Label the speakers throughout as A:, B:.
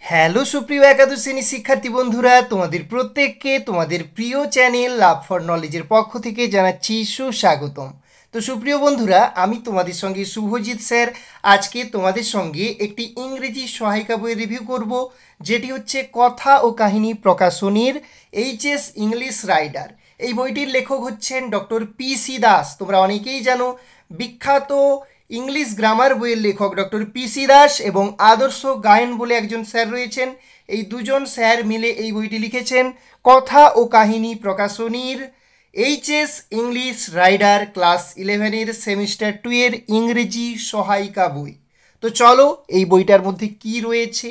A: Hello সুপ্রিয় একাদশ শ্রেণী শিক্ষার্থী বন্ধুরা, তোমাদের প্রত্যেককে তোমাদের প্রিয় চ্যানেল লাভ ফর নলেজের পক্ষ থেকে জানাচ্ছি সুস্বাগতম। তো সুপ্রিয় বন্ধুরা, আমি তোমাদের সঙ্গে শুভজিৎ স্যার আজকে তোমাদের সঙ্গে একটি ইংরেজি সহায়িকা বই রিভিউ করব, যেটি হচ্ছে কথা ও কাহিনী প্রকাশনীর এইচএস ইংলিশ রাইডার। এই বইটির লেখক হচ্ছেন ডক্টর পি.সি. দাস। তোমরা অনেকেই জানো বিখ্যাত ইংলিশ গ্রামার বইয়ের লেখক ডক্টর পি.সি. দাস এবং আদর্শ গায়েন বলে একজন স্যার রয়েছেন। এই দুজন স্যার মিলে এই বইটি লিখেছেন, কথা ও কাহিনী প্রকাশনীর এইচএস ইংলিশ রাইডার ক্লাস 11-এর সেমিস্টার 2 এর ইংরেজি সহায়িকা বই। তো চলো এই বইটার মধ্যে কি রয়েছে,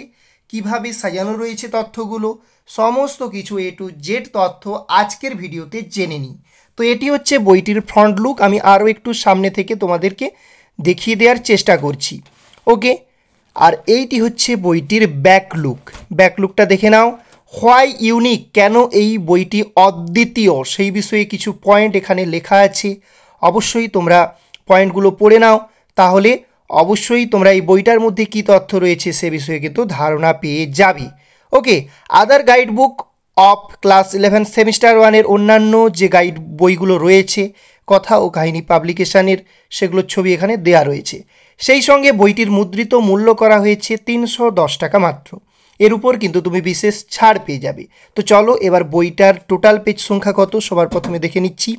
A: কিভাবে সাজানো রয়েছে তথ্যগুলো, সমস্ত কিছু এ টু জেড তথ্য আজকের ভিডিওতে জেনে নিই। তো এটি হচ্ছে বইটির ফ্রন্ট লুক। আমি আরও একটু সামনে থেকে তোমাদেরকে দেখিয়ে দেওয়ার চেষ্টা করছি। ওকে, আর এইটি হচ্ছে বইটির ব্যাক লুকটা দেখে নাও। হোয়াই ইউনিক, কেন এই বইটি অদ্বিতীয়, সেই বিষয়ে কিছু পয়েন্ট এখানে লেখা আছে। অবশ্যই তোমরা পয়েন্টগুলো পড়ে নাও, তাহলে অবশ্যই তোমরা এই বইটার মধ্যে কী তথ্য রয়েছে সে বিষয়ে কিন্তু ধারণা পেয়ে যাবে। Okay, other guide book of class 11 semester 1-এর অন্যান্য যে গাইড বইগুলো রয়েছে কথা ও কাহিনী পাবলিকেশানের, সেগুলোর ছবি এখানে দেয়া রয়েছে। সেই সঙ্গে বইটির মুদ্রিত মূল্য করা হয়েছে 310 টাকা মাত্র। এর উপর কিন্তু তুমি বিশেষ ছাড় পেয়ে যাবে। তো চলো এবার বইটার টোটাল পেজ সংখ্যা কত সবার প্রথমে দেখে নিচ্ছি।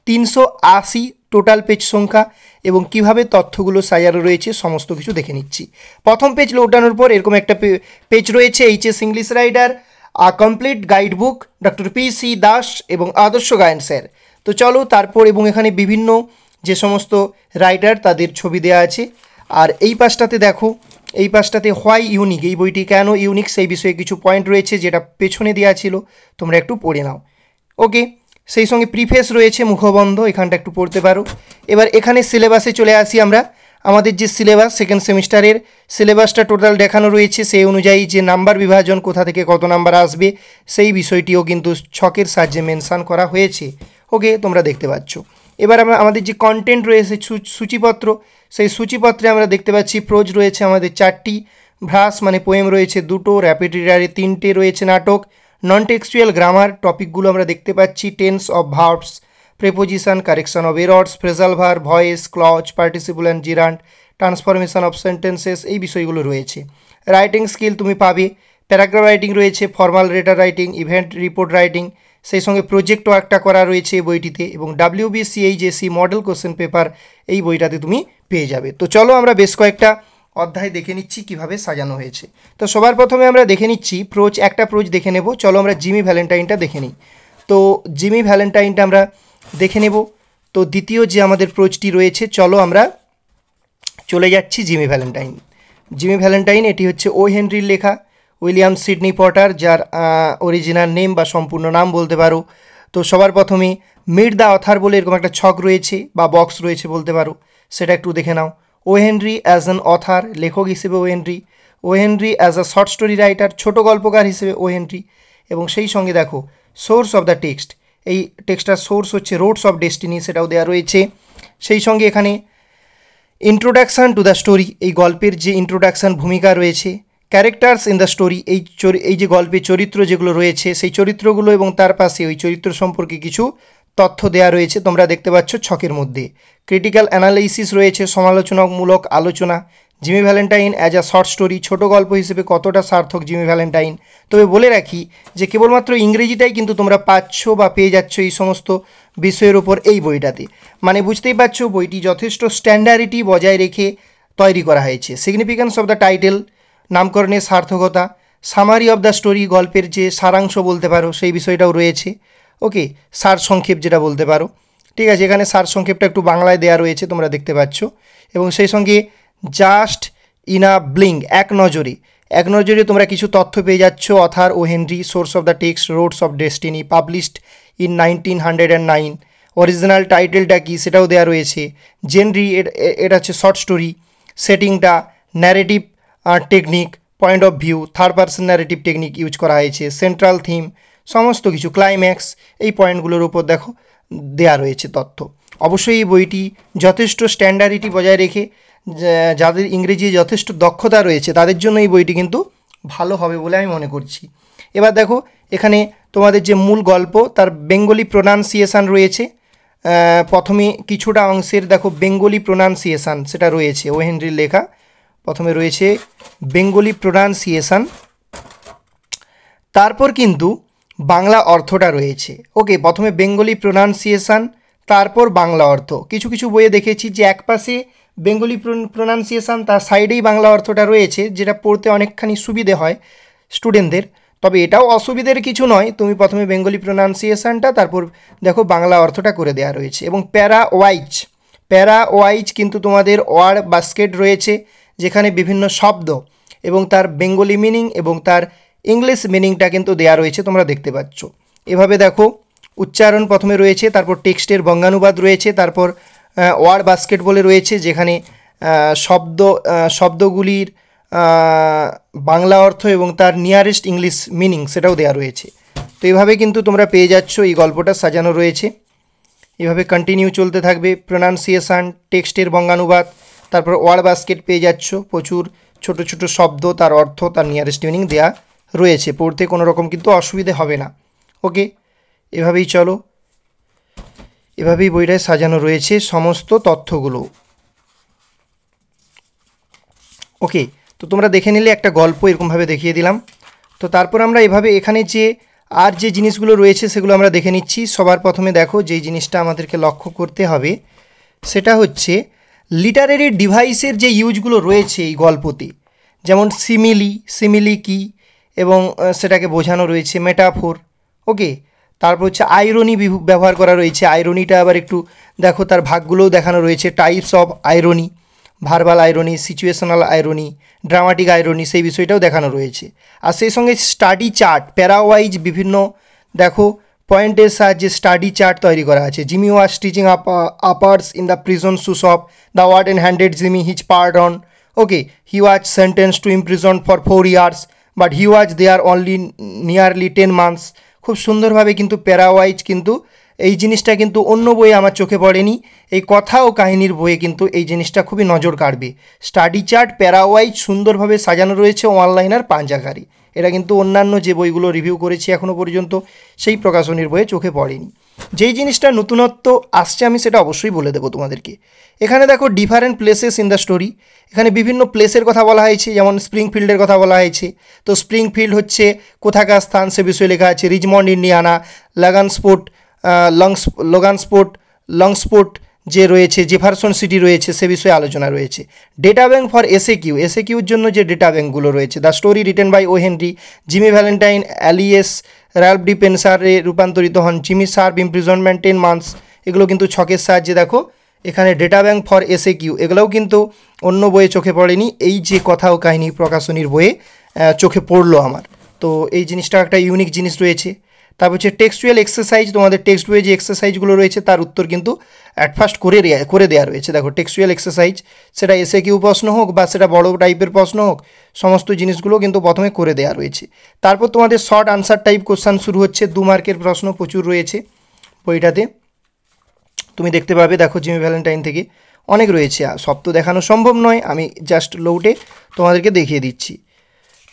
A: 380 টোটাল পেজ সংখ্যা, এবং কিভাবে তথ্যগুলো সাজানো রয়েছে সমস্ত কিছু দেখে নিচ্ছি। প্রথম পেজ ওঠানোর পর এরকম একটা পেজ রয়েছে, HS English reader a complete guide book doctor P C. Das এবং আদর্শ গায়েন স্যার। তো চলো তারপর, এবং এখানে বিভিন্ন যে সমস্ত রাইটার তাদের ছবি দেওয়া আছে। আর এই পাশটাতে দেখো, এই পাশটাতে হোয়াই ইউনিক, এই বইটি কেন ইউনিক সেই বিষয়ে কিছু পয়েন্ট রয়েছে, যেটা পেছনে দেওয়া ছিল, তোমরা একটু পড়ে নাও। ওকে, সেই সঙ্গে প্রিফেস রয়েছে, মুখবন্ধ, এখানটা একটু পড়তে পারো। এবার এখানে সিলেবাসে চলে আসি আমরা। আমাদের যে সিলেবাস, সেকেন্ড সেমিস্টারের সিলেবাসটা টোটাল দেখানো রয়েছে। সেই অনুযায়ী যে নাম্বার বিভাজন, কোথা থেকে কত নাম্বার আসবে, সেই বিষয়টিও কিন্তু ছকের সাহায্যে মেনশান করা হয়েছে। ওকে, তোমরা দেখতে পাচ্ছ। এবার আমাদের যে কন্টেন্ট রয়েছে, সূচিপত্র, সেই সূচিপত্রে আমরা দেখতে পাচ্ছি প্রোজ রয়েছে আমাদের 4টি, ভ্রাস মানে পোয়েম রয়েছে 2টো, র্যাপিড রিডারে 3টে রয়েছে নাটক, নন টেক্সচুয়াল গ্রামার টপিকগুলো আমরা দেখতে পাচ্ছি, tense of verbs, preposition, correction of errors, phrasal verb, voice, clause, participle and gerund, transformation of sentences, এই বিষয়গুলো রয়েছে। রাইটিং স্কিল তুমি পাবে, প্যারাগ্রাফ রাইটিং রয়েছে, formal letter writing, event report writing, সেই সঙ্গে প্রজেক্ট ওয়ার্কটা করা রয়েছে এই বইটিতে, এবং WBCHSC মডেল কোশ্চেন পেপার এই বইটাতে তুমি পেয়ে যাবে। তো চলো আমরা বেশ কয়েকটা অধ্যায় দেখে নিচ্ছি কিভাবে সাজানো হয়েছে। তো সবার প্রথমে আমরা দেখে নিচ্ছি একটা প্রোজ দেখে নেব। চলো আমরা জিমি ভ্যালেন্টাইনটা দেখে নিই। তো জিমি ভ্যালেন্টাইনটা আমরা দেখে নেব। তো দ্বিতীয় যে আমাদের প্রোজটি রয়েছে, চলো আমরা চলে যাচ্ছি জিমি ভ্যালেন্টাইন। এটি হচ্ছে ও হেনরির লেখা, উইলিয়াম সিডনি পটার, যার অরিজিনাল নেম বা সম্পূর্ণ নাম বলতে পারো। তো সবার প্রথমে মিট দ্য অথার বলে এরকম একটা ছক রয়েছে বা বক্স রয়েছে বলতে পারো, সেটা একটু দেখে নাও। O Henry as an author, লেখক হিসেবে O Henry as a short story writer, ছোটো গল্পকার হিসেবে ও হেনরি। এবং সেই সঙ্গে দেখো সোর্স অফ দ্য টেক্সট, এই টেক্সটার সোর্স হচ্ছে রোডস অফ ডেস্টিনি, সেটাও দেওয়া রয়েছে। সেই সঙ্গে এখানে ইন্ট্রোডাকশান টু দ্য স্টোরি, এই গল্পের যে ইন্ট্রোডাকশান ভূমিকা রয়েছে, ক্যারেক্টার্স ইন দ্য স্টোরি, এই যে গল্পের চরিত্র যেগুলো রয়েছে সেই চরিত্রগুলো, এবং তার পাশে ওই চরিত্র সম্পর্কে কিছু তথ্য দেওয়া রয়েছে, তোমরা দেখতে পাচ্ছ ছকের মধ্যে। ক্রিটিক্যাল অ্যানালাইসিস রয়েছে, সমালোচনামূলক আলোচনা। Jimmy Valentine as a short story, ছোটো গল্প হিসেবে কতটা সার্থক জিমি ভ্যালেন্টাইন। তবে বলে রাখি যে কেবলমাত্র ইংরেজিটাই কিন্তু তোমরা পাচ্ছ বা পেয়ে যাচ্ছ এই সমস্ত বিষয়ের ওপর এই বইটাতে। মানে বুঝতেই পারছো বইটি যথেষ্ট স্ট্যান্ডার্ডিটি বজায় রেখে তৈরি করা হয়েছে। সিগনিফিক্যান্স অফ দ্য টাইটেল, নামকরণের সার্থকতা, সামারি অফ দ্য স্টোরি, গল্পের যে সারাংশ বলতে পারো সেই বিষয়টাও রয়েছে। ওকে, সারসংক্ষেপ যেটা বলতে পারো, ঠিক আছে, এখানে সারসংক্ষেপটা একটু বাংলায় দেওয়া রয়েছে, তোমরা দেখতে পাচ্ছ। এবং সেই সঙ্গে জাস্ট ইন আ ব্লিঙ্ক, এক নজরে তোমরা কিছু তথ্য পেয়ে যাচ্ছ। Author O Henry, source of the text Roads of Destiny, published in 1909, original টাইটেলটা কি সেটাও দেওয়া রয়েছে। জেনরি, এটা হচ্ছে শর্ট স্টোরি। সেটিংটা narrative technique, point of view, third person narrative technique use করা হয়েছে। সেন্ট্রাল থিম, সমস্ত কিছু, ক্লাইম্যাক্স, এই পয়েন্টগুলোর উপর দেখো দেয়া রয়েছে তথ্য। অবশ্যই এই বইটি যথেষ্ট স্ট্যান্ডার্ডিটি বজায় রেখে যাদের ইংরেজি যথেষ্ট দক্ষতা রয়েছে তাদের জন্য এই বইটি কিন্তু ভালো হবে বলে আমি মনে করছি। এবার দেখো এখানে তোমাদের যে মূল গল্প তার বেঙ্গলি প্রোনাউন্সিয়েশান রয়েছে। প্রথমে কিছুটা অংশের দেখো বেঙ্গলি প্রোনাউন্সিয়েশান সেটা রয়েছে, ও হেনরির লেখা। প্রথমে রয়েছে বেঙ্গলি প্রোনাউন্সিয়েশান, তারপর কিন্তু বাংলা অর্থটা রয়েছে। ওকে, প্রথমে বেঙ্গলি প্রোনাউন্সিয়েশান, তারপর বাংলা অর্থ। কিছু কিছু বইয়ে দেখেছি যে একপাশে বেঙ্গলি প্রোনাউন্সিয়েশান, তার সাইডেই বাংলা অর্থটা রয়েছে, যেটা পড়তে অনেকখানি সুবিধে হয় স্টুডেন্টদের। তবে এটাও অসুবিধের কিছু নয়, তুমি প্রথমে বেঙ্গলি প্রোনাউন্সিয়েশানটা, তারপর দেখো বাংলা অর্থটা করে দেওয়া রয়েছে। এবং প্যারা ওয়াইজ কিন্তু তোমাদের ওয়ার্ড বাস্কেট রয়েছে, যেখানে বিভিন্ন শব্দ এবং তার বেঙ্গলি মিনিং এবং তার ইংলিশ মিনিংটা কিন্তু দেয়া রয়েছে, তোমরা দেখতে পাচ্ছ। এভাবে দেখো উচ্চারণ প্রথমে রয়েছে, তারপর টেক্সটের বঙ্গানুবাদ রয়েছে, তারপর ওয়ার্ড বাস্কেট বলে রয়েছে, যেখানে শব্দগুলির বাংলা অর্থ এবং তার নিয়ারেস্ট ইংলিশ মিনিং সেটাও দেওয়া রয়েছে। তো এইভাবে কিন্তু তোমরা পেয়ে যাচ্ছ, এই গল্পটা সাজানো রয়েছে। এভাবে কন্টিনিউ চলতে থাকবে, প্রোনাউন্সিয়েশান, টেক্সটের বঙ্গানুবাদ, তারপর ওয়ার্ড বাস্কেট পেয়ে যাচ্ছ, প্রচুর ছোট ছোট শব্দ, তার অর্থ, তার নিয়ারেস্ট মিনিং দেয়া রয়েছে, পড়তে কোনো রকম কিন্তু অসুবিধে হবে না। ওকে, এভাবেই চলো, এভাবেই বইটায় সাজানো রয়েছে সমস্ত তথ্যগুলো। ওকে, তো তোমরা দেখে নিলে একটা গল্প এরকমভাবে দেখিয়ে দিলাম। তো তারপর আমরা এভাবে এখানে যে আর যে জিনিসগুলো রয়েছে সেগুলো আমরা দেখে নিচ্ছি। সবার প্রথমে দেখো যেই জিনিসটা আমাদেরকে লক্ষ্য করতে হবে সেটা হচ্ছে লিটারেরি ডিভাইসের যে ইউজগুলো রয়েছে এই গল্পতে, যেমন সিমিলি কি এবং সেটাকে বোঝানো রয়েছে, মেটাফোর। ওকে, তারপর হচ্ছে আইরনি ব্যবহার করা রয়েছে। আইরনিটা আবার একটু দেখো, তার ভাগগুলোও দেখানো রয়েছে, types of irony, verbal irony, situational irony, dramatic irony, সেই বিষয়টাও দেখানো রয়েছে। আর সেই সঙ্গে স্টাডি চার্ট, প্যারাওয়াইজ বিভিন্ন দেখো পয়েন্টের সাহায্যে স্টাডি চার্ট তৈরি করা আছে। Jimmy was teaching uppers in the prison shoe shop, the warden handed Jimmy his pardon. Okay, he was sentence to imprison for 4 years, but he was there only nearly 10 months। খুব সুন্দরভাবে কিন্তু প্যারাওয়াইজ কিন্তু এই জিনিসটা কিন্তু অন্য বইয়ে আমার চোখে পড়েনি, এই কথা ও কাহিনীর বইয়ে কিন্তু এই জিনিসটা খুবই নজর কাড়বে। স্টাডি চার্ট প্যারাওয়াইজ সুন্দরভাবে সাজানো রয়েছে অনলাইনার পাঞ্জাকারি। এটা কিন্তু অন্যান্য যে বইগুলো রিভিউ করেছি এখনও পর্যন্ত সেই প্রকাশনীর বইয়ে চোখে পড়েনি। যেই জিনিসটা নতুনত্ব আসছে আমি সেটা অবশ্যই বলে দেবো তোমাদেরকে। এখানে দেখো different places in the story, এখানে বিভিন্ন প্লেসের কথা বলা হয়েছে, যেমন স্প্রিংফিল্ডের কথা বলা হয়েছে। তো স্প্রিংফিল্ড হচ্ছে কোথাকার স্থান সে বিষয়ে লেখা আছে। রিচমন্ড ইন্ডিয়ানা, লংস্পোর্ট যে রয়েছে, জেফারসন সিটি রয়েছে, সে বিষয়ে আলোচনা রয়েছে। ডেটা ব্যাঙ্ক ফর এসএকিউর জন্য যে ডেটা ব্যাঙ্কগুলো রয়েছে, the story written by O Henry, Jimmy Valentine alias Ralph D পেনসারে রূপান্তরিত হন, জিমি সার্ভ ইমপ্রিজনমেন্ট 10 months। এগুলো কিন্তু ছকের সাহায্যে দেখো এখানে ডেটা ব্যাঙ্ক ফর এসএকিউ, এগুলোও কিন্তু অন্য বইয়ে চোখে পড়েনি, এই যে কথা ও কাহিনী প্রকাশনীর বইয়ে চোখে পড়লো আমার। তো এই জিনিসটা একটা ইউনিক জিনিস রয়েছে। তারপর হচ্ছে টেক্সচুয়াল এক্সারসাইজ, তোমাদের টেক্সট বইয়ে যে এক্সারসাইজগুলো রয়েছে তার উত্তর কিন্তু অ্যাট ফার্স্ট করে দেওয়া রয়েছে। দেখো টেক্সচুয়াল এক্সারসাইজ, সেটা এসএকিউ প্রশ্ন হোক বা সেটা বড় টাইপের প্রশ্ন হোক, সমস্ত জিনিসগুলো কিন্তু প্রথমে করে দেওয়া রয়েছে। তারপর তোমাদের শর্ট আনসার টাইপ কোশ্চান শুরু হচ্ছে, 2 মার্কের প্রশ্ন প্রচুর রয়েছে বইটাতে, তুমি দেখতে পাবে। দেখো জিমি ভ্যালেন্টাইন থেকে অনেক রয়েছে, সব তো দেখানো সম্ভব নয়, আমি জাস্ট লৌটে তোমাদেরকে দেখিয়ে দিচ্ছি।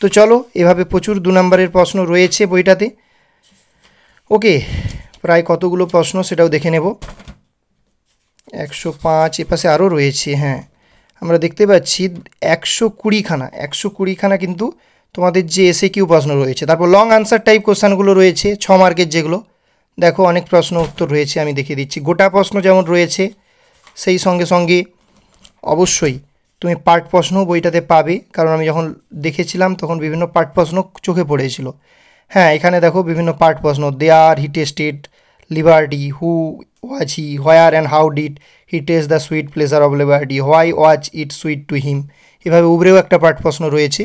A: তো চলো, এভাবে প্রচুর 2 নম্বরের প্রশ্ন রয়েছে বইটাতে। ওকে, প্রায় কতগুলো প্রশ্ন সেটাও দেখে নেব। 105, এপাশে আরও রয়েছে। হ্যাঁ, আমরা দেখতে পাচ্ছি 120খানা কিন্তু তোমাদের যে এসএকিউ প্রশ্ন রয়েছে। তারপর লং আনসার টাইপ কোশ্চানগুলো রয়েছে 6 মার্কের, যেগুলো দেখো অনেক প্রশ্ন উত্তর রয়েছে, আমি দেখিয়ে দিচ্ছি। গোটা প্রশ্ন যেমন রয়েছে, সেই সঙ্গে সঙ্গে অবশ্যই তুমি পার্ট প্রশ্ন বইটাতে পাবে, কারণ আমি যখন দেখেছিলাম তখন বিভিন্ন পার্ট প্রশ্ন চোখে পড়েছিল। হ্যাঁ, এখানে দেখো বিভিন্ন পার্ট প্রশ্ন, there he tasted liberty, who was he, where and how did he taste the sweet pleasure of liberty, why was it sweet to him. এভাবে উবরেও একটা পার্ট প্রশ্ন রয়েছে,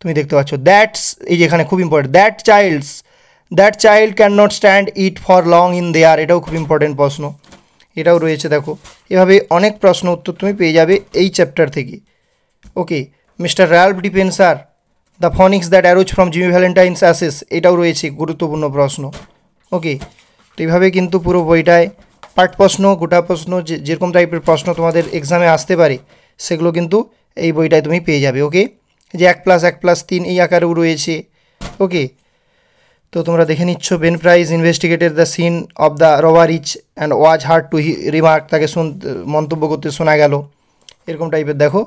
A: তুমি দেখতে পাচ্ছ। দ্যাটস, এই যে এখানে খুব important, that child can not stand it for long in their, এটাও খুব ইম্পর্টেন্ট প্রশ্ন, এটাও রয়েছে। দেখো এভাবে অনেক প্রশ্ন উত্তর তুমি পেয়ে যাবে এই চ্যাপ্টার থেকে। Okay, mister Ralph D Spencer, the phoenix that arose from Jimmy Valentine's ashes, এটাও রয়েছে গুরুত্বপূর্ণ প্রশ্ন। ওকে, তো এইভাবে কিন্তু পুরো বইটায় পার্ট প্রশ্ন, গোটা প্রশ্ন, যেরকম টাইপের প্রশ্ন তোমাদের এক্সামে আসতে পারে সেগুলো কিন্তু এই বইটায় তুমি পেয়ে যাবে। ওকে, যে 1+1+3 এই আকারেও রয়েছে। ওকে, তো তোমরা দেখে নিচ্ছ। Ben Price investigated the scene of the robberies and was heard to remark, তাকে মন্তব্য করতে শোনা গেল, এরকম টাইপের দেখো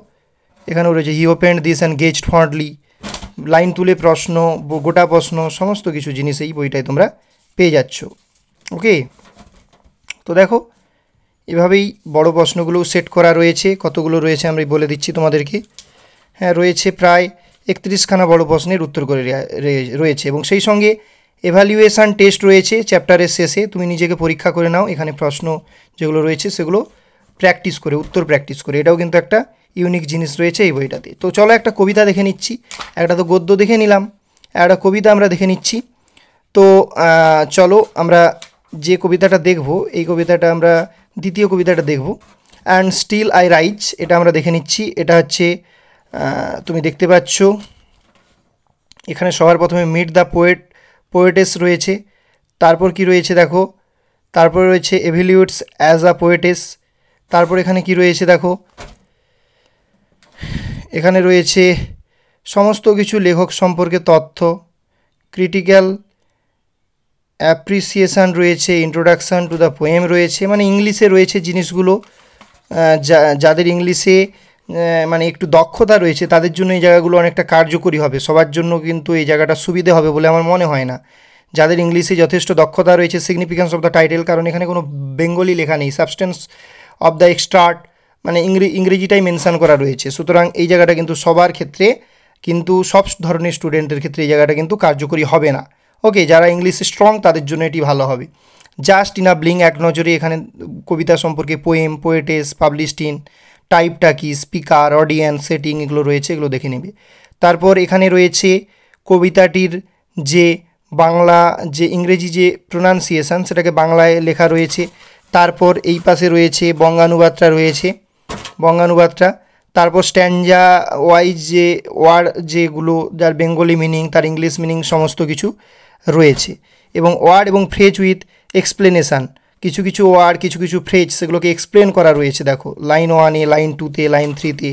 A: এখানেও রয়েছে। He opened this and gazed fondly, line তুলে প্রশ্ন, গোটা প্রশ্ন, সমস্ত কিছু জিনিস এই বইটায় তোমরা পেয়ে যাচ্ছ। ওকে, তো দেখো এভাবেই বড় প্রশ্নগুলো সেট করা রয়েছে। কতগুলো রয়েছে আমি বলে দিচ্ছি তোমাদেরকে। হ্যাঁ, রয়েছে প্রায় 31খানা বড় প্রশ্নের উত্তর করে রয়েছে, এবং সেই সঙ্গে এভালুয়েশান টেস্ট রয়েছে চ্যাপ্টারের শেষে। তুমি নিজেকে পরীক্ষা করে নাও, এখানে প্রশ্ন যেগুলো রয়েছে সেগুলো প্র্যাকটিস করে, উত্তর প্র্যাকটিস করে, এটাও কিন্তু একটা ইউনিক জিনিস রয়েছে এই বইটাতে। তো চলো একটা কবিতা দেখে নিচ্ছি, একটা তো গদ্য দেখে নিলাম, একটা কবিতা আমরা দেখে নিচ্ছি। তো চলো আমরা যে কবিতাটা দেখব, এই কবিতাটা আমরা দ্বিতীয় কবিতাটা দেখব, অ্যান্ড স্টিল আই রাইজ, এটা আমরা দেখে নিচ্ছি। এটা হচ্ছে তুমি দেখতে পাচ্ছ এখানে সবার প্রথমে মিট দ্য পোয়েটেস রয়েছে, তারপর কি রয়েছে দেখো, তারপর রয়েছে এভ্যালুয়েটস অ্যাজ আ পোয়েটেস, তারপর এখানে কি রয়েছে দেখো, এখানে রয়েছে সমস্ত কিছু লেখক সম্পর্কে তথ্য, ক্রিটিক্যাল অ্যাপ্রিসিয়েশান রয়েছে, ইন্ট্রোডাকশান টু দ্য পোয়েম রয়েছে, মানে ইংলিশে রয়েছে জিনিসগুলো। যাদের ইংলিশে মানে একটু দক্ষতা রয়েছে তাদের জন্য এই জায়গাগুলো অনেকটা কার্যকরী হবে, সবার জন্য কিন্তু এই জায়গাটা সুবিধে হবে বলে আমার মনে হয় না। যাদের ইংলিশে যথেষ্ট দক্ষতা রয়েছে, সিগনিফিক্যান্স অফ দ্য টাইটেল, কারণ এখানে কোনো বেঙ্গলি লেখা নেই, সাবস্টেন্স অফ দ্য এক্সট্রাক্ট মানে ইংরেজিটাই মেনশান করা রয়েছে, সুতরাং এই জায়গাটা কিন্তু সবার ক্ষেত্রে, কিন্তু সব ধরনের স্টুডেন্টের ক্ষেত্রে এই জায়গাটা কিন্তু কার্যকরী হবে না। ওকে, যারা ইংলিশে স্ট্রং তাদের জন্য এটি ভালো হবে। জাস্ট ইন আ ব্লিং, এক নজরে এখানে কবিতা সম্পর্কে, পোয়েম, পোয়েটেস, পাবলিশড ইন, টাইপটা কি, স্পিকার, অডিয়েন্স, সেটিং, এগুলো রয়েছে, এগুলো দেখে নেবে। তারপর এখানে রয়েছে কবিতাটির যে বাংলা, যে ইংরেজি যে প্রোনাউন্সিয়েশান সেটাকে বাংলায় লেখা রয়েছে। তারপর এই পাশে রয়েছে বঙ্গানুবাদটা রয়েছে, বঙ্গানুবাদটা। তারপর স্ট্যান্ডা ওয়াইজ যে ওয়ার্ড যেগুলো, যার বেঙ্গলি মিনিং, তার ইংলিশ মিনিং, সমস্ত কিছু রয়েছে। এবং ওয়ার্ড এবং ফ্রেজ উইথ এক্সপ্লেনেশান, কিছু কিছু ওয়ার্ড, কিছু কিছু ফ্রেজ, সেগুলোকে এক্সপ্লেন করা রয়েছে। দেখো লাইন 1-এ, লাইন 2-তে, লাইন 3-তে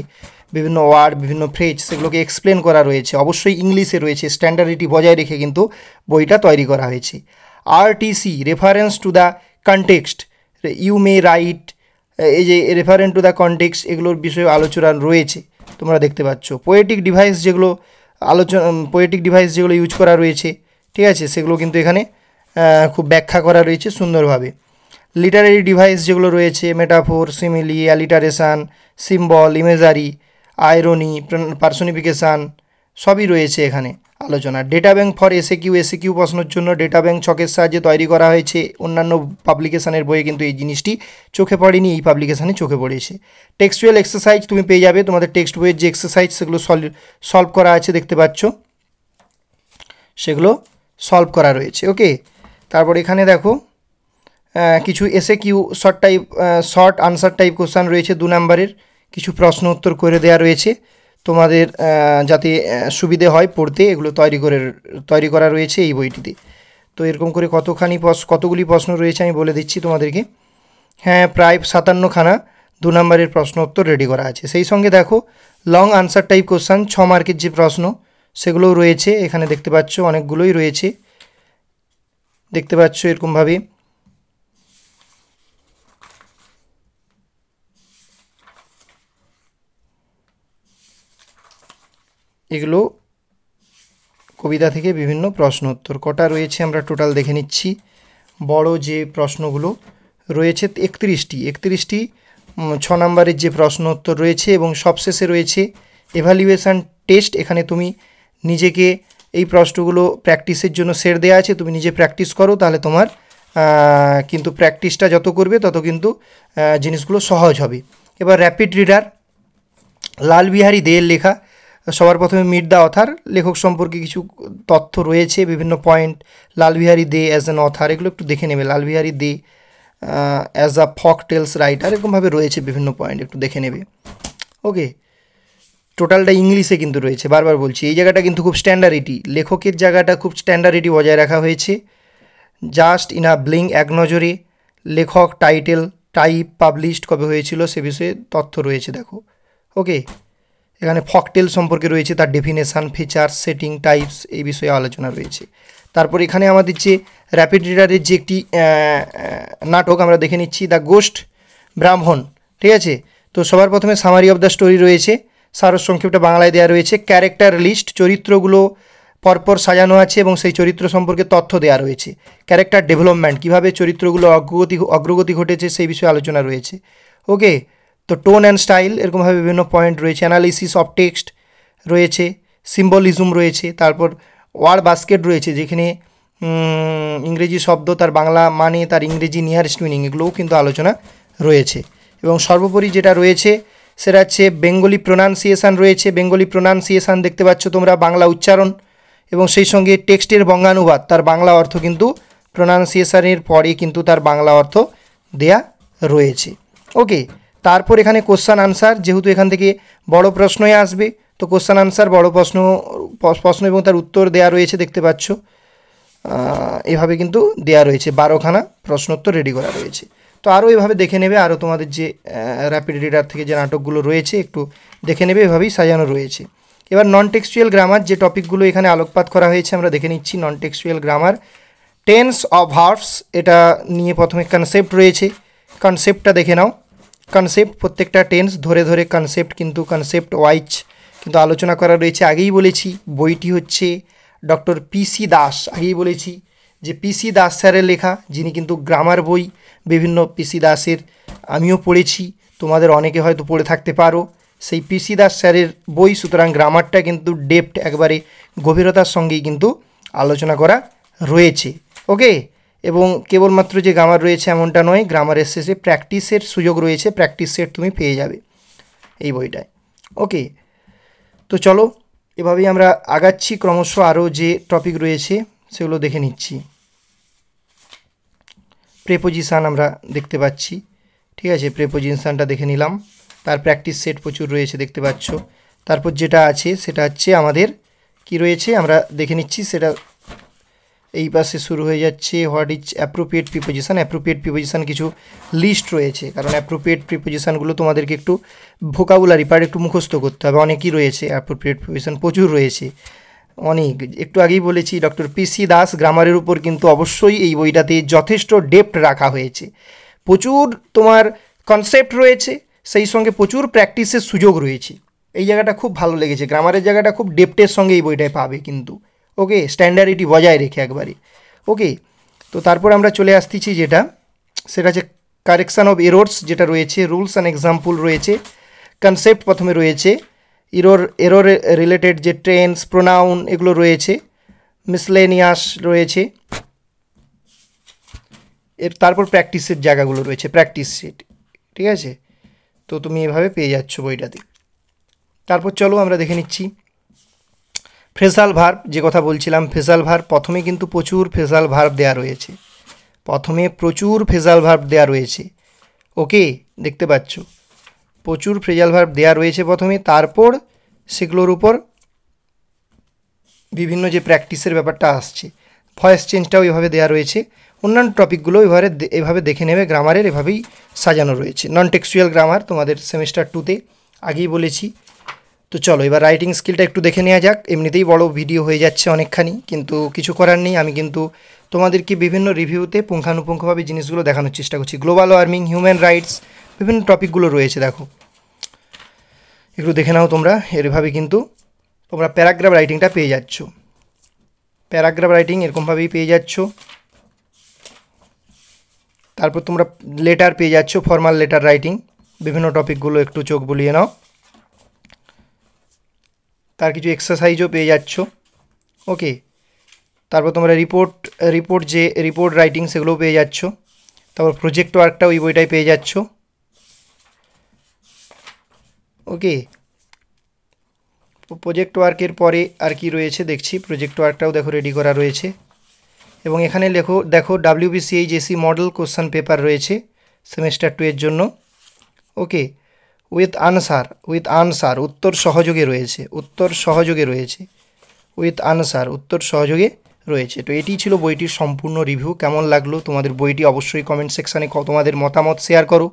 A: বিভিন্ন ওয়ার্ড, বিভিন্ন ফ্রেজ, সেগুলোকে এক্সপ্লেন করা রয়েছে। অবশ্যই ইংলিশে রয়েছে, স্ট্যান্ডার্ডিটি বজায় রেখে কিন্তু বইটা তৈরি করা হয়েছে। RTC, reference to the context, you may write, এই যে রেফারেন্স টু দ্য কনটেক্সট, এগুলোর বিষয়ে আলোচনা রয়েছে, তোমরা দেখতে পাচ্ছ। পোয়েটিক ডিভাইস যেগুলো পোয়েটিক ডিভাইস যেগুলো ইউজ করা রয়েছে, ঠিক আছে, সেগুলো কিন্তু এখানে খুব ব্যাখ্যা করা রয়েছে সুন্দরভাবে। লিটারারি ডিভাইস যেগুলো রয়েছে, metaphor, simile, alliteration, symbol, imagery, irony, personification, সবই রয়েছে এখানে আলোচনা। ডেটা ব্যাঙ্ক ফর এসএকিউ প্রশ্নের জন্য ডেটা ব্যাঙ্ক ছকের সাহায্যে তৈরি করা হয়েছে। অন্যান্য পাবলিকেশানের বইয়ে কিন্তু এই জিনিসটি চোখে পড়েনি, এই পাবলিকেশানে চোখে পড়েছে। টেক্সচুয়াল এক্সারসাইজ তুমি পেয়ে যাবে, তোমাদের টেক্সট বইয়ের যে এক্সারসাইজ সেগুলো সলভ করা আছে, দেখতে পাচ্ছ, সেগুলো সলভ করা রয়েছে। ওকে, তারপর এখানে দেখো কিছু SAQ short answer type question রয়েছে, 2 নম্বরের কিছু প্রশ্ন উত্তর করে দেওয়া রয়েছে তোমাদের, যাতে সুবিধে হয় পড়তে, এগুলো তৈরি করা রয়েছে এই বইটিতে। তো এরকম করে কতগুলি প্রশ্ন রয়েছে আমি বলে দিচ্ছি তোমাদেরকে। হ্যাঁ, প্রায় 57খানা 2 নম্বরের প্রশ্ন উত্তর রেডি করা আছে। সেই সঙ্গে দেখো লং আনসার টাইপ কোশ্চান 6 মার্কের যে প্রশ্ন সেগুলোও রয়েছে, এখানে দেখতে পাচ্ছ অনেকগুলোই রয়েছে, দেখতে পাচ্ছ এরকমভাবে। এগুলো কবিতা থেকে বিভিন্ন প্রশ্ন উত্তর কটা রয়েছে আমরা টোটাল দেখে নিচ্ছি। বড় যে প্রশ্নগুলো রয়েছে 31টি 6 নম্বরের যে প্রশ্ন উত্তর রয়েছে, এবং সবশেষে রয়েছে এভালুয়েশান টেস্ট। এখানে তুমি নিজেকে এই প্রশ্নগুলো প্র্যাকটিসের জন্য সেট দেওয়া আছে, তুমি নিজে প্র্যাকটিস করো, তাহলে তোমার কিন্তু প্র্যাকটিসটা যত করবে তত কিন্তু জিনিসগুলো সহজ হবে। এবার র্যাপিড রিডার, লালবিহারী দেয়ের লেখা। সবার প্রথমে মিট দ্য অথার, লেখক সম্পর্কে কিছু তথ্য রয়েছে, বিভিন্ন point. Lal Behari Dey as an author, এগুলো একটু দেখে নেবে। লালবিহারী দে অ্যাজ আ ফক টেলস রাইটার, এরকমভাবে রয়েছে বিভিন্ন পয়েন্ট, একটু দেখে নেবে। ওকে, টোটালটা ইংলিশে কিন্তু রয়েছে, বারবার বলছি এই জায়গাটা কিন্তু খুব স্ট্যান্ডার্ডিটি, লেখকের জায়গাটা খুব স্ট্যান্ডার্ডিটি বজায় রাখা হয়েছে। জাস্ট ইন আ ব্লিং, এক নজরে, লেখক, টাইটেল, টাইপ, পাবলিশড, কবে হয়েছিল সে বিষয়ে তথ্য রয়েছে, দেখো। ওকে, এখানে ফকটেল সম্পর্কে রয়েছে, তার ডেফিনেশান, ফিচার্স, সেটিং, টাইপস, এই বিষয়ে আলোচনা রয়েছে। তারপর এখানে আমাদের যে র্যাপিড রিডারের যে একটি নাটক আমরা দেখে নিচ্ছি, দ্য গোস্ট ব্রাহ্মণ, ঠিক আছে। তো সবার প্রথমে সামারি অফ দ্য স্টোরি রয়েছে, সারসংক্ষেপটা বাংলায় দেওয়া রয়েছে। ক্যারেক্টার লিস্ট, চরিত্রগুলো পরপর সাজানো আছে এবং সেই চরিত্র সম্পর্কে তথ্য দেওয়া রয়েছে। ক্যারেক্টার ডেভেলপমেন্ট, কীভাবে চরিত্রগুলো অগ্রগতি ঘটেছে সেই বিষয়ে আলোচনা রয়েছে। ওকে, তো টোন অ্যান্ড স্টাইল এরকমভাবে বিভিন্ন পয়েন্ট রয়েছে। অ্যানালিসিস অফ টেক্সট রয়েছে, সিম্বলিজম রয়েছে, তারপর ওয়ার্ড বাস্কেট রয়েছে, যেখানে ইংরেজি শব্দ তার বাংলা মানে, তার ইংরেজি নিয়ারেস্ট মিনিং, এগুলোও কিন্তু আলোচনা রয়েছে। এবং সর্বোপরি যেটা রয়েছে সেটা হচ্ছে বেঙ্গলি প্রোনাউন্সিয়েশান রয়েছে। বেঙ্গলি প্রোনাউন্সিয়েশান দেখতে পাচ্ছ তোমরা, বাংলা উচ্চারণ এবং সেই সঙ্গে টেক্সটের বঙ্গানুবাদ, তার বাংলা অর্থ কিন্তু প্রোনাউন্সিয়েশানের পরে কিন্তু তার বাংলা অর্থ দেয়া রয়েছে। ওকে, তারপর এখানে কোশ্চান আনসার, যেহেতু এখান থেকে বড় প্রশ্নই আসবে, তো কোশ্চান আনসার, বড় প্রশ্ন এবং তার উত্তর দেয়া রয়েছে, দেখতে পাচ্ছ এভাবে কিন্তু দেয়া রয়েছে। 12খানা প্রশ্নোত্তর রেডি করা রয়েছে। তো আরও এভাবে দেখে নেবে, আরও তোমাদের যে র্যাপিড রিডার থেকে যে নাটকগুলো রয়েছে একটু দেখে নেবে, এভাবেই সাজানো রয়েছে। এবার নন টেক্সচুয়াল গ্রামার, যে টপিকগুলো এখানে আলোকপাত করা হয়েছে আমরা দেখে নিচ্ছি। নন textual grammar, tense of verbs, এটা নিয়ে প্রথমে কনসেপ্ট রয়েছে, কনসেপ্টটা দেখে নাও। কনসেপ্ট, প্রত্যেকটা টেন্স ধরে ধরে কনসেপ্ট কিন্তু কনসেপ্ট ওয়াইজ কিন্তু আলোচনা করা রয়েছে। আগেই বলেছি বইটি হচ্ছে ডক্টর পিসি দাস, আগেই বলেছি যে পিসি দাস স্যারের লেখা, যিনি কিন্তু গ্রামার বই বিভিন্ন পিসি দাসের আমিও পড়েছি, তোমাদের অনেকে হয়তো পড়ে থাকতে পারো, সেই পিসি দাস স্যারের বই। সুতরাং গ্রামারটা কিন্তু ডেপথ, একবারে গভীরতার সঙ্গেই কিন্তু আলোচনা করা রয়েছে। ওকে, এবং কেবলমাত্র যে গ্রামার রয়েছে এমনটা নয়, গ্রামারের শেষে প্র্যাকটিসের সুযোগ রয়েছে, প্র্যাকটিস সেট তুমি পেয়ে যাবে এই বইটায়। ওকে, তো চলো এভাবেই আমরা আগাচ্ছি, ক্রমশ আরও যে টপিক রয়েছে সেগুলো দেখে নিচ্ছি। প্রেপোজিশান আমরা দেখতে পাচ্ছি, ঠিক আছে, প্রেপোজিশানটা দেখে নিলাম, তার প্র্যাকটিস সেট প্রচুর রয়েছে দেখতে পাচ্ছ। তারপর যেটা আছে সেটা হচ্ছে আমাদের কি রয়েছে আমরা দেখে নিচ্ছি, সেটা এই পাশে শুরু হয়ে যাচ্ছে। What is appropriate preposition. Appropriate preposition কিছু লিস্ট রয়েছে, কারণ অ্যাপ্রোপ্রিয়েট প্রিপোজিশানগুলো তোমাদেরকে একটু ভোকাবুলারি পার্ট একটু মুখস্থ করতে হবে, অনেকই রয়েছে অ্যাপ্রোপ্রিয়েট প্রিপোজিশান, প্রচুর রয়েছে অনেক। একটু আগেই বলেছি ডক্টর পিসি দাস গ্রামারের উপর কিন্তু অবশ্যই এই বইটাতে যথেষ্ট ডেপথ রাখা হয়েছে, প্রচুর তোমার কনসেপ্ট রয়েছে, সেই সঙ্গে প্রচুর প্র্যাকটিসের সুযোগ রয়েছে। এই জায়গাটা খুব ভালো লেগেছে, গ্রামারের জায়গাটা খুব ডেপথের সঙ্গে এই বইটায় পাবে কিন্তু। ওকে, স্ট্যান্ডার্ডিটি বজায় রেখে একবারে। ওকে, তো তারপর আমরা চলে আসতেছি যেটা, সেটা হচ্ছে কারেকশান অফ এরর্স, যেটা রয়েছে রুলস অ্যান্ড এক্সাম্পল রয়েছে। কনসেপ্ট প্রথমে রয়েছে, এরর রিলেটেড যে টেন্স, প্রোনাউন এগুলো রয়েছে, মিসলেনিয়াস রয়েছে, এর তারপর প্র্যাকটিসের জায়গাগুলো রয়েছে, প্র্যাকটিস সেট, ঠিক আছে। তো তুমি এভাবে পেয়ে যাচ্ছ বইটাতে। তারপর চলো আমরা দেখে নিচ্ছি ফ্রেজাল ভার্ব, যে কথা বলছিলাম ফ্রেজাল ভার্ব। প্রথমে কিন্তু প্রচুর ফ্রেজাল ভার্ব দেওয়া রয়েছে, প্রথমে প্রচুর ফ্রেজাল ভার্ব দেওয়া রয়েছে। ওকে, দেখতে পাচ্ছ প্রচুর ফ্রেজাল ভার্ব দেওয়া রয়েছে প্রথমে, তারপর সেগুলোর উপর বিভিন্ন যে প্র্যাকটিসের ব্যাপারটা আসছে, ভয়েস চেঞ্জটাও এভাবে দেওয়া রয়েছে। অন্যান্য টপিকগুলো এভাবে দেখে নেবে, গ্রামারের এভাবেই সাজানো রয়েছে। নন টেক্সচুয়াল গ্রামার তোমাদের সেমিস্টার 2তে আগেই বলেছি। তো চলো এবার রাইটিং স্কিলটা একটু দেখে নেওয়া যাক। এমনিতেই বড় ভিডিও হয়ে যাচ্ছে অনেকখানি, কিন্তু কিছু করার নেই, আমি কিন্তু তোমাদেরকে বিভিন্ন রিভিউতে পুঙ্খানুপুঙ্খভাবে জিনিসগুলো দেখানোর চেষ্টা করছি। গ্লোবাল ওয়ার্মিং, হিউম্যান রাইটস, বিভিন্ন টপিকগুলো রয়েছে, দেখো একটু দেখে নাও তোমরা। এরভাবে কিন্তু তোমরা প্যারাগ্রাফ রাইটিংটা পেয়ে যাচ্ছ, প্যারাগ্রাফ রাইটিং এরকমভাবেই পেয়ে যাচ্ছ। তারপর তোমরা লেটার পেয়ে যাচ্ছ, ফর্মাল লেটার রাইটিং, বিভিন্ন টপিকগুলো একটু চোখ বুলিয়ে নাও। তার কিছু এক্সারসাইজও পেয়ে যাচ্ছ। ওকে, তারপর তোমরা রিপোর্ট রাইটিং সেগুলোও পেয়ে যাচ্ছ। তারপর প্রজেক্ট ওয়ার্কটা ওই বইটাই পেয়ে যাচ্ছ। ওকে, প্রজেক্ট ওয়ার্কের পরে আর কি রয়েছে দেখছি, প্রজেক্ট ওয়ার্কটাও দেখো রেডি করা রয়েছে। এবং এখানে দেখো WBCHSC মডেল কোশ্চেন পেপার রয়েছে সেমিস্টার 2 এর জন্য। ওকে, উইথ আনসার উত্তর সহযোগে রয়েছে, উইথ আনসার উত্তর সহযোগে রয়েছে। তো এটি ছিল বইটির সম্পূর্ণ রিভিউ। কেমন লাগলো তোমাদের বইটি অবশ্যই কমেন্ট সেকশানে তোমাদের মতামত শেয়ার করো।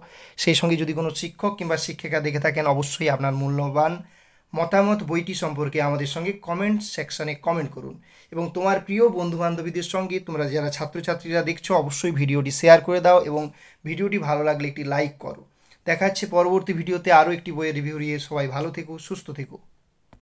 A: সেই সঙ্গে যদি কোনো শিক্ষক কিংবা শিক্ষিকা দেখে থাকেন অবশ্যই আপনার মূল্যবান মতামত বইটি সম্পর্কে আমাদের সঙ্গে কমেন্ট সেকশানে কমেন্ট করুন। এবং তোমার প্রিয় বন্ধুবান্ধবীদের সঙ্গে তোমরা যারা ছাত্রছাত্রীরা দেখছো অবশ্যই ভিডিওটি শেয়ার করে দাও এবং ভিডিওটি ভালো লাগলে একটি লাইক করো। দেখা হচ্ছে পরবর্তী ভিডিওতে আরও একটি বইয়ের রিভিউ নিয়ে। সবাই ভালো থেকো, সুস্থ থেকো।